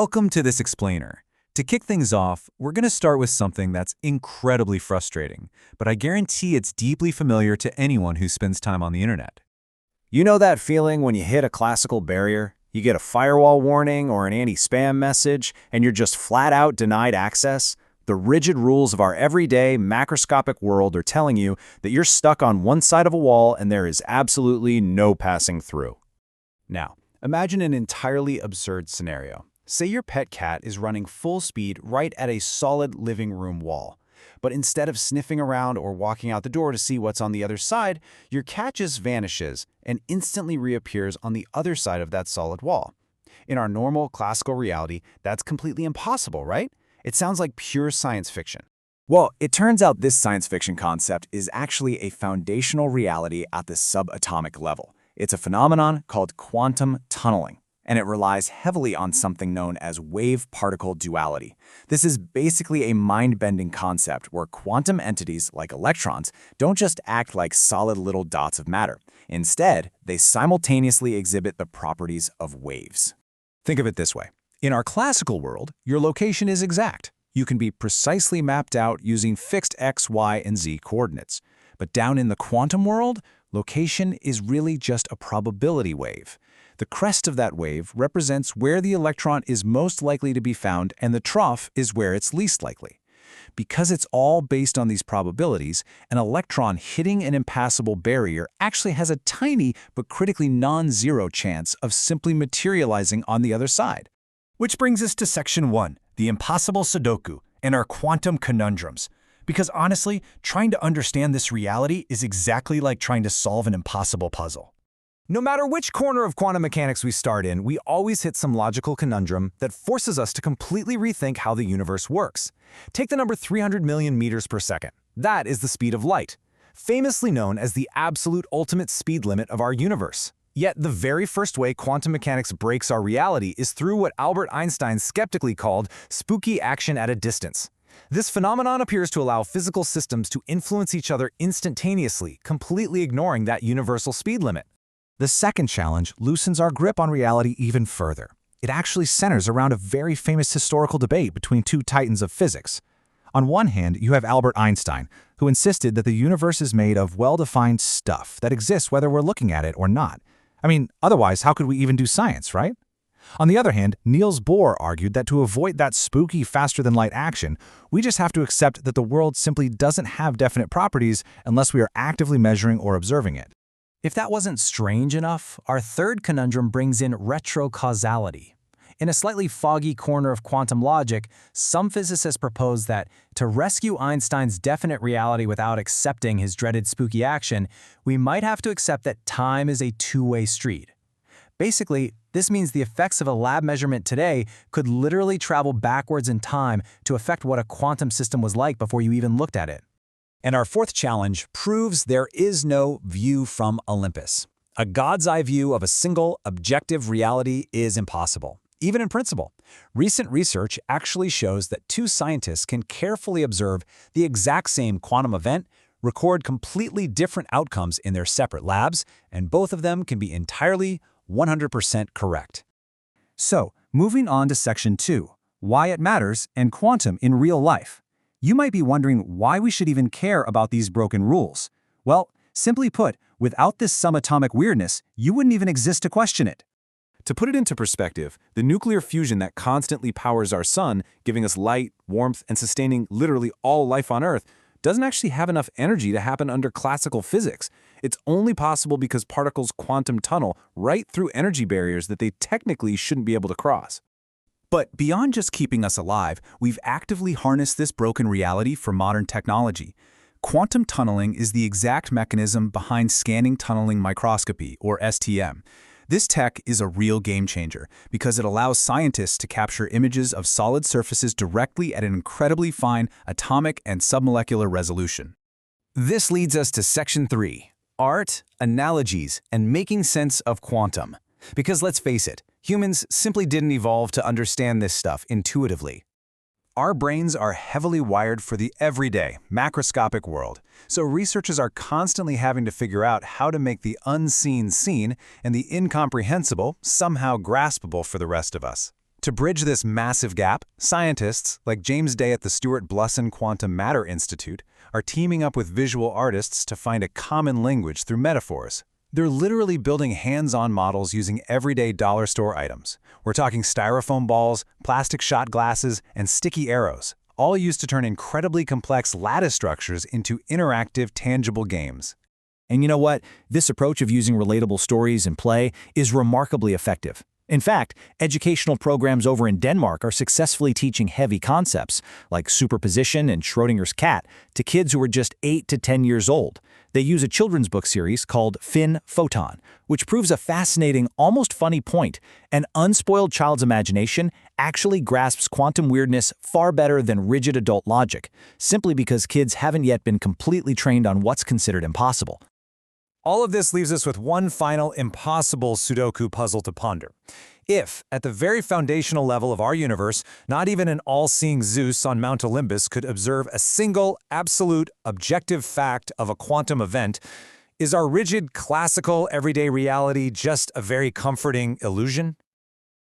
Welcome to this explainer. To kick things off, we're going to start with something that's incredibly frustrating, but I guarantee it's deeply familiar to anyone who spends time on the internet. You know that feeling when you hit a classical barrier? You get a firewall warning or an anti-spam message, and you're just flat out denied access? The rigid rules of our everyday, macroscopic world are telling you that you're stuck on one side of a wall and there is absolutely no passing through. Now, imagine an entirely absurd scenario. Say your pet cat is running full speed right at a solid living room wall. But instead of sniffing around or walking out the door to see what's on the other side, your cat just vanishes and instantly reappears on the other side of that solid wall. In our normal classical reality, that's completely impossible, right? It sounds like pure science fiction. Well, it turns out this science fiction concept is actually a foundational reality at the subatomic level. It's a phenomenon called quantum tunneling, and it relies heavily on something known as wave-particle duality. This is basically a mind-bending concept where quantum entities, like electrons, don't just act like solid little dots of matter. Instead, they simultaneously exhibit the properties of waves. Think of it this way. In our classical world, your location is exact. You can be precisely mapped out using fixed x, y, and z coordinates. But down in the quantum world, location is really just a probability wave. The crest of that wave represents where the electron is most likely to be found, and the trough is where it's least likely. Because it's all based on these probabilities, an electron hitting an impassable barrier actually has a tiny but critically non-zero chance of simply materializing on the other side. Which brings us to Section 1, the impossible Sudoku, and our quantum conundrums. Because honestly, trying to understand this reality is exactly like trying to solve an impossible puzzle. No matter which corner of quantum mechanics we start in, we always hit some logical conundrum that forces us to completely rethink how the universe works. Take the number 300 million meters per second. That is the speed of light, famously known as the absolute ultimate speed limit of our universe. Yet the very first way quantum mechanics breaks our reality is through what Albert Einstein skeptically called spooky action at a distance. This phenomenon appears to allow physical systems to influence each other instantaneously, completely ignoring that universal speed limit. The second challenge loosens our grip on reality even further. It actually centers around a very famous historical debate between two titans of physics. On one hand, you have Albert Einstein, who insisted that the universe is made of well-defined stuff that exists whether we're looking at it or not. I mean, otherwise, how could we even do science, right? On the other hand, Niels Bohr argued that to avoid that spooky faster-than-light action, we just have to accept that the world simply doesn't have definite properties unless we are actively measuring or observing it. If that wasn't strange enough, our third conundrum brings in retrocausality. In a slightly foggy corner of quantum logic, some physicists propose that to rescue Einstein's definite reality without accepting his dreaded spooky action, we might have to accept that time is a two-way street. Basically, this means the effects of a lab measurement today could literally travel backwards in time to affect what a quantum system was like before you even looked at it. And our fourth challenge proves there is no view from Olympus. A God's eye view of a single, objective reality is impossible, even in principle. Recent research actually shows that two scientists can carefully observe the exact same quantum event, record completely different outcomes in their separate labs, and both of them can be entirely 100% correct. So, moving on to Section 2, why it matters and quantum in real life. You might be wondering why we should even care about these broken rules. Well, simply put, without this subatomic weirdness, you wouldn't even exist to question it. To put it into perspective, the nuclear fusion that constantly powers our sun, giving us light, warmth, and sustaining literally all life on Earth, doesn't actually have enough energy to happen under classical physics. It's only possible because particles quantum tunnel right through energy barriers that they technically shouldn't be able to cross. But beyond just keeping us alive, we've actively harnessed this broken reality for modern technology. Quantum tunneling is the exact mechanism behind scanning tunneling microscopy, or STM. This tech is a real game changer because it allows scientists to capture images of solid surfaces directly at an incredibly fine atomic and submolecular resolution. This leads us to Section 3, art, analogies, and making sense of quantum. Because let's face it, humans simply didn't evolve to understand this stuff intuitively. Our brains are heavily wired for the everyday, macroscopic world, so researchers are constantly having to figure out how to make the unseen seen and the incomprehensible somehow graspable for the rest of us. To bridge this massive gap, scientists, like James Day at the Stuart Blusson Quantum Matter Institute, are teaming up with visual artists to find a common language through metaphors. They're literally building hands-on models using everyday dollar store items. We're talking styrofoam balls, plastic shot glasses, and sticky arrows, all used to turn incredibly complex lattice structures into interactive, tangible games. And you know what? This approach of using relatable stories and play is remarkably effective. In fact, educational programs over in Denmark are successfully teaching heavy concepts, like superposition and Schrödinger's cat, to kids who are just 8 to 10 years old. They use a children's book series called Fin Photon, which proves a fascinating, almost funny point. An unspoiled child's imagination actually grasps quantum weirdness far better than rigid adult logic, simply because kids haven't yet been completely trained on what's considered impossible. All of this leaves us with one final impossible Sudoku puzzle to ponder. If, at the very foundational level of our universe, not even an all-seeing Zeus on Mount Olympus could observe a single, absolute, objective fact of a quantum event, is our rigid, classical, everyday reality just a very comforting illusion?